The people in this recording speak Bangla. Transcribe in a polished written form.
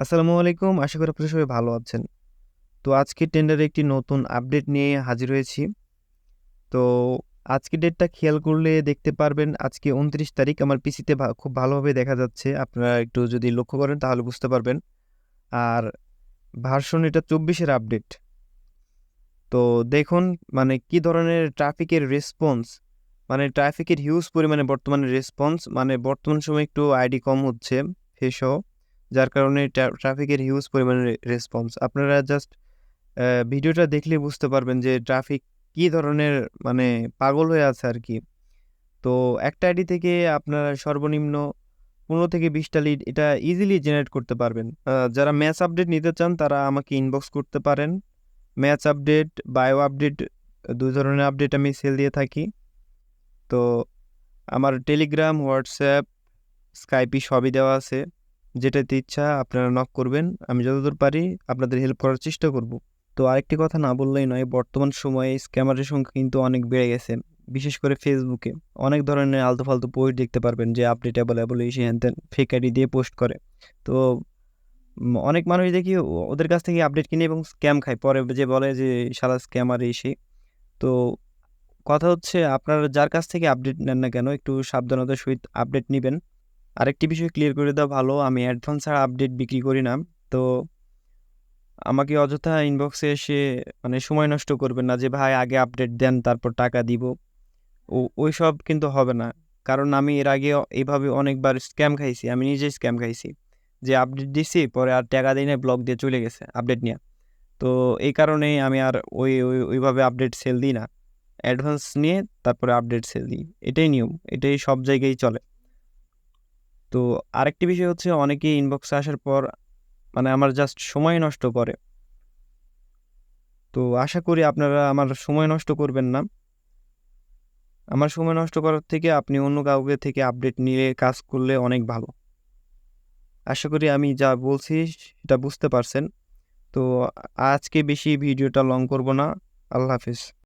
আসসালামু আলাইকুম। আশা করি আপনারা সবাই ভালো আছেন। তো আজকে টেন্ডারে একটি নতুন আপডেট নিয়ে হাজির হয়েছি। তো আজকের ডেটটা খেয়াল করলে দেখতে পারবেন আজকে ২৯ তারিখ আমার পিসিতে খুব ভালোভাবে দেখা যাচ্ছে। আপনারা একটু যদি লক্ষ্য করেন তাহলে বুঝতে পারবেন। আর ভার্সন এটা ২৪ এর আপডেট। তো দেখুন মানে কি ধরনের ট্রাফিকের রেসপন্স, মানে ট্রাফিকের হিউজ পরিমাণে বর্তমানে রেসপন্স, মানে বর্তমান সময়ে একটু আইডি কম হচ্ছে ফেসহ, যার কারণে ট্রাফিকের হিউজ পরিমাণে রেসপন্স। আপনারা জাস্ট ভিডিওটা দেখলে বুঝতে পারবেন যে ট্রাফিক কি ধরনের, মানে পাগল হয়ে আছে আর কি। তো একটা আইডি থেকে আপনারা সর্বনিম্ন ১৫ থেকে ২০টা লিড এটা ইজিলি জেনারেট করতে পারবেন। যারা ম্যাচ আপডেট নিতে চান তারা আমাকে ইনবক্স করতে পারেন। ম্যাচ আপডেট, বায়ো আপডেট, ২ ধরনের আপডেট আমি সেল দিয়ে থাকি। তো আমার টেলিগ্রাম, হোয়াটসঅ্যাপ, স্কাইপি সবই দেওয়া আছে। যেটাতে ইচ্ছা আপনারা নক করবেন। আমি যতদূর পারি আপনাদের হেল্প করার চেষ্টা করব। তো আরেকটি কথা না বললেই নয়, বর্তমান সময়ে স্ক্যামারের সংখ্যা কিন্তু অনেক বেড়ে গেছে। বিশেষ করে ফেসবুকে অনেক ধরনের আলতু ফালতু পোস্ট দেখতে পারবেন যে আপডেট অ্যাভেলেবল এই সেই হ্যান-ত্যান ফেক আইডি দিয়ে পোস্ট করে। তো অনেক মানুষ দেখি ওদের কাছ থেকে আপডেট কিনে এবং স্ক্যাম খায়। পরে যে বলে যে শালা স্ক্যামার এই সেই। তো কথা হচ্ছে আপনারা যার কাছ থেকে আপডেট নেন না কেন একটু সাবধানতার সহিত আপডেট নিবেন। আরেকটি বিষয় ক্লিয়ার করে দেওয়া ভালো, আমি অ্যাডভান্স ছাড়া আপডেট বিক্রি করি না। তো আমাকে অযথা ইনবক্সে এসে মানে সময় নষ্ট করবেন না যে ভাই আগে আপডেট দেন তারপর টাকা দিব। ওইসব কিন্তু হবে না। কারণ আমি এর আগে এইভাবে অনেকবার স্ক্যাম খাইছি। আমি নিজেই স্ক্যাম খাইছি। যে আপডেট দিছি পরে আর টাকা দেই নাই, ব্লক দিয়ে চলে গেছে আপডেট নিয়া। তো এই কারণেই আমি আর ওইভাবে আপডেট সেল দিই না। অ্যাডভান্স নিয়ে তারপরে আপডেট সেল দিই। এটাই নিয়ম। এটাই সব জায়গায় চলে। তো আরেকটি বিষয় হচ্ছে অনেকেই ইনবক্সে আসার পর মানে আমার জাস্ট সময় নষ্ট করে। তো আশা করি আপনারা আমার সময় নষ্ট করবেন না। আমার সময় নষ্ট করার থেকে আপনি অন্য কাউকে থেকে আপডেট নিয়ে কাজ করলে অনেক ভালো। আশা করি আমি যা বলছি সেটা বুঝতে পারছেন। তো আজকে বেশি ভিডিওটা লং করব না। আল্লাহ হাফেজ।